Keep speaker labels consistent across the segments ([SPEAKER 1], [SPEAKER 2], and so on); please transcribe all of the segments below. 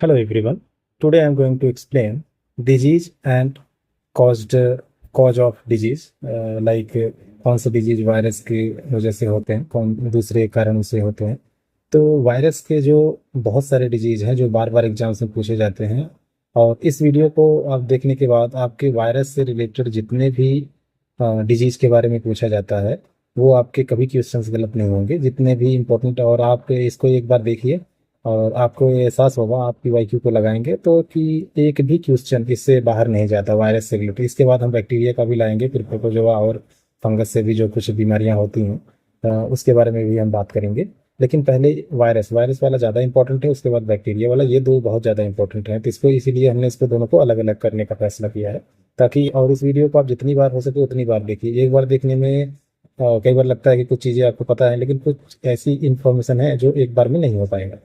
[SPEAKER 1] Hello everyone. Today I am going to explain disease and caused cause of disease like कौन से disease virus की वजह से होते हैं, कौन दूसरे कारणों से होते हैं। तो वायरस के जो बहुत सारे डिजीज हैं जो बार बार एग्जाम्स में पूछे जाते हैं, और इस वीडियो को आप देखने के बाद आपके वायरस से रिलेटेड जितने भी डिजीज के बारे में पूछा जाता है वो आपके कभी क्वेश्चंस गलत नहीं होंगे, जितने भी इम्पोर्टेंट। और आप इसको एक बार देखिए और आपको ये एहसास होगा, आपकी वाईक्यू को लगाएंगे तो कि एक भी क्वेश्चन इससे बाहर नहीं जाता वायरस से रिलेटेड। इसके बाद हम बैक्टीरिया का भी लाएंगे, फिर प्रोटोजोआ और फंगस से भी जो कुछ बीमारियां होती हैं उसके बारे में भी हम बात करेंगे। लेकिन पहले वायरस वायरस वाला ज़्यादा इंपॉर्टेंट है, उसके बाद बैक्टीरिया वाला, ये दो बहुत ज़्यादा इंपॉर्टेंट है। तो इसको इसीलिए हमने इसको दोनों को अलग अलग करने का फैसला किया है, ताकि और इस वीडियो को आप जितनी बार हो सके उतनी बार देखिए। एक बार देखने में कई बार लगता है कि कुछ चीज़ें आपको पता है, लेकिन कुछ ऐसी इंफॉर्मेशन है जो एक बार में नहीं हो पाएगा।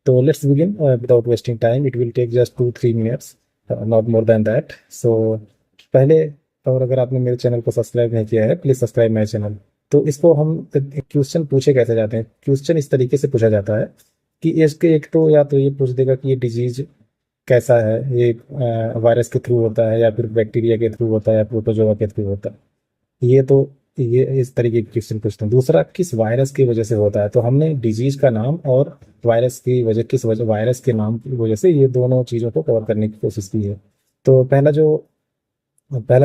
[SPEAKER 1] तो let's begin without wasting time. It will take just 2-3 minutes, not more than that. So पहले, और अगर आपने मेरे चैनल को सब्सक्राइब नहीं किया है, प्लीज़ सब्सक्राइब माई चैनल। तो इसको हम क्वेश्चन पूछे कैसे जाते हैं, क्वेश्चन इस तरीके से पूछा जाता है कि इसके एक तो या तो ये पूछ देगा कि ये डिजीज कैसा है, ये वायरस के थ्रू होता है या फिर बैक्टीरिया के थ्रू होता है या प्रोटोजोआ के थ्रू होता है। ये इस तरीके के क्वेश्चन पूछते हैं। दूसरा, किस वायरस की वजह से होता है, तो हमने डिजीज का नाम और वायरस की वजह, किस वजह वायरस के नाम की वजह से, ये दोनों चीज़ों को कवर करने की कोशिश की है। तो पहला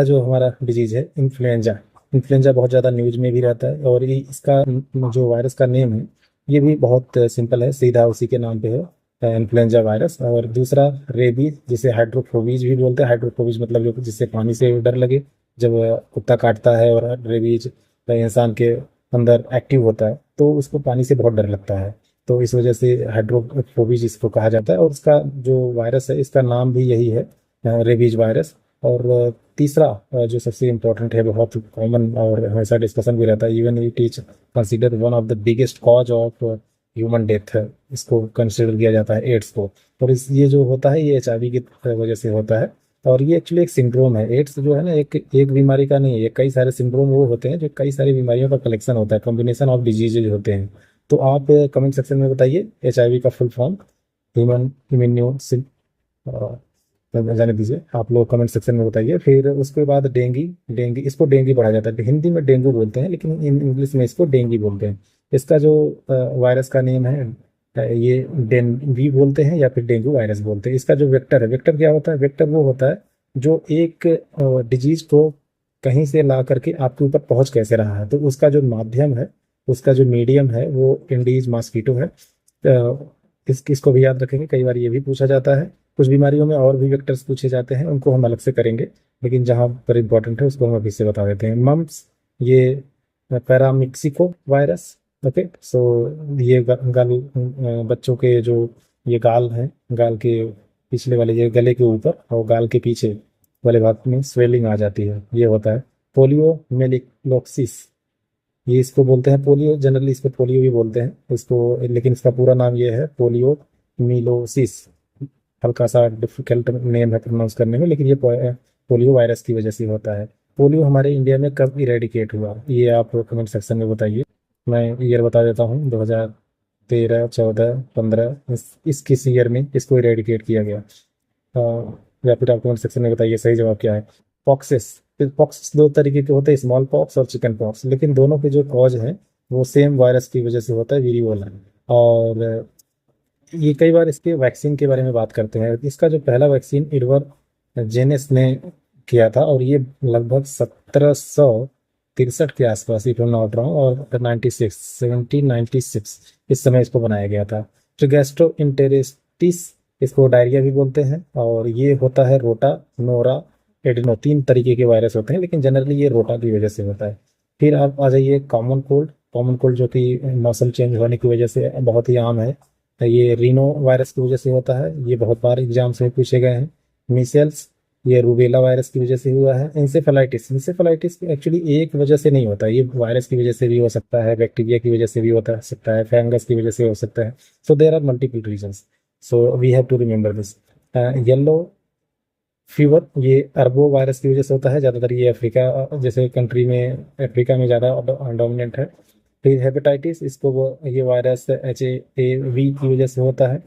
[SPEAKER 1] जो हमारा डिजीज है इन्फ्लुएंजा। इन्फ्लुएंजा बहुत ज़्यादा न्यूज में भी रहता है, और ये इसका जो वायरस का नेम है ये भी बहुत सिंपल है, सीधा उसी के नाम पे है, इन्फ्लुएंजा वायरस। और दूसरा रेबीज, जिसे हाइड्रोफोबिज भी बोलते हैं। हाइड्रोफोबिज मतलब जो जिससे पानी से डर लगे, जब कुत्ता काटता है और रेबीज इंसान के अंदर एक्टिव होता है तो उसको पानी से बहुत डर लगता है। तो इस वजह से हाइड्रोफोबिज इसको कहा जाता है, और इसका जो वायरस है इसका नाम भी यही है, रेबीज वायरस। और तीसरा जो सबसे इम्पोर्टेंट है, बहुत कॉमन और हमेशा डिस्कशन भी रहता है, even it is consider one of the biggest cause of human death है, इसको कंसिडर किया जाता है, एड्स को। और ये जो होता है ये HIV की वजह से होता है। और ये एक्चुअली एक सिंड्रोम है। एड्स जो है ना, एक बीमारी का नहीं है, ये कई सारे सिंड्रोम वो होते हैं जो कई सारी बीमारियों का कलेक्शन होता है, कॉम्बिनेशन ऑफ डिजीजेज होते हैं। तो आप कमेंट सेक्शन में बताइए HIV का फुल फॉर्म, ह्यूमन इम्यूनो, जाने दीजिए, आप लोग कमेंट सेक्शन में बताइए। फिर उसके बाद डेंगी। डेंगी, इसको डेंगी पढ़ा जाता है, हिंदी में डेंगू बोलते हैं लेकिन इंग्लिश में इसको डेंगी बोलते हैं। इसका जो वायरस का नेम है, ये डेंगी बोलते हैं या फिर डेंगू वायरस बोलते हैं। इसका जो वेक्टर है, वेक्टर क्या होता है, वेक्टर वो होता है जो एक डिजीज को कहीं से ला करके आपके ऊपर पहुंच कैसे रहा है, तो उसका जो माध्यम है, उसका जो मीडियम है वो इंडीज मॉस्किटो है। इसको भी याद रखेंगे, कई बार ये भी पूछा जाता है। कुछ बीमारियों में और भी वेक्टर्स पूछे जाते हैं, उनको हम अलग से करेंगे, लेकिन जहाँ पर इम्पोर्टेंट है उसको हम अभी से बता देते हैं। मम्प्स, ये पैरामिक्सिको वायरस। ओके, सो ये बच्चों के जो ये गाल हैं, गाल के पिछले वाले, ये गले के ऊपर और गाल के पीछे वाले भाग में स्वेलिंग आ जाती है, ये होता है। पोलियो मेलिक्लोसिस, ये इसको बोलते हैं पोलियो, जनरली इसको पोलियो भी बोलते हैं इसको, लेकिन इसका पूरा नाम ये है पोलियो मिलोसिस। हल्का सा डिफिकल्ट नेम है प्रोनाउंस करने में, लेकिन ये पोलियो वायरस की वजह से होता है। पोलियो हमारे इंडिया में कब इरेडिकेट हुआ, ये आप कमेंट सेक्शन में बताइए। मैं ईयर बता देता हूँ, 2013, 14, 15, इस किस ईयर में इसको इरेडिकेट किया गया। या फिर आप कमेंट सेक्शन में बताइए सही जवाब क्या है। पॉक्सेस। पॉक्सेस दो तरीके के होते हैं, स्मॉल पॉक्स और चिकन पॉक्स, लेकिन दोनों के जो कॉज है वो सेम वायरस की वजह से होता है, वीरियोला। और ये कई बार इसके वैक्सीन के बारे में बात करते हैं। इसका जो पहला वैक्सीन इडवर जेनेस ने किया था, और ये लगभग 1763 के आसपास, इफ नॉट रॉन्ग, और 1796 इस समय इसको बनाया गया था। तो गैस्ट्रोइंटेरिटिस, इसको डायरिया भी बोलते हैं, और ये होता है रोटा, नोरा, एडिनो, तीन तरीके के वायरस होते हैं, लेकिन जनरली ये रोटा की वजह से होता है। फिर आप आ जाइए कॉमन कोल्ड। कॉमन कोल्ड जो कि मौसम चेंज होने की वजह से बहुत ही आम है, तो ये रीनो वायरस की वजह से होता है, ये बहुत बार एग्जाम्स में पूछे गए हैं। मीसेल्स, ये रूबेला वायरस की वजह से हुआ है। इंसेफेलाइटिस, इंसेफेलाइटिस एक्चुअली एक वजह से नहीं होता, ये वायरस की वजह से भी हो सकता है, बैक्टीरिया की वजह से भी होता सकता है, फंगस की वजह से हो सकता है। So there are multiple reasons, so we have to remember this. Yellow fever, ये अरबो वायरस की वजह से होता है, ज़्यादातर ये अफ्रीका जैसे कंट्री में, अफ्रीका में ज़्यादा डोमिनेंट है। फिर हेपेटाइटिस, इसको वो ये वायरस HAV की वजह से होता है।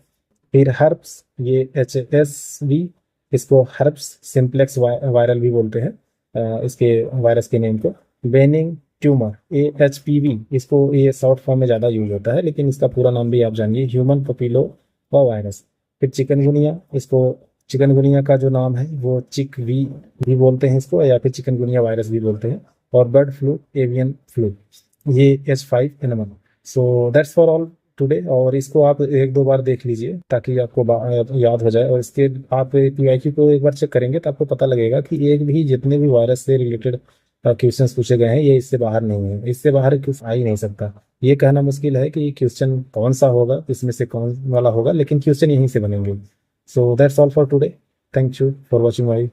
[SPEAKER 1] फिर हर्प्स, ये HSV, इसको हर्प्स सिंप्लेक्स वायरल भी बोलते हैं, इसके वायरस के नेम को। बेनिंग ट्यूमर, AHPV, इसको ये शॉर्ट फॉर्म में ज़्यादा यूज होता है, लेकिन इसका पूरा नाम भी आप जानिए, ह्यूमन पपीलोमा वायरस। फिर चिकनगुनिया, इसको चिकनगुनिया का जो नाम है वो चिक वी भी बोलते हैं इसको, या फिर चिकनगुनिया वायरस भी बोलते हैं। और बर्ड फ्लू, एवियन फ्लू, ये H5N1। So that's for all today. और इसको आप एक दो बार देख लीजिए ताकि आपको याद हो जाए। और इसके आप PYQ को एक बार चेक करेंगे तो आपको पता लगेगा कि एक भी, जितने भी वायरस से रिलेटेड क्वेश्चंस पूछे गए हैं, ये इससे बाहर नहीं है, इससे बाहर कुछ आ ही नहीं सकता। ये कहना मुश्किल है कि ये क्वेश्चन कौन सा होगा, इसमें से कौन वाला होगा, लेकिन क्वेश्चन यहीं से बनेंगे। So that's all for today. Thank you for watching my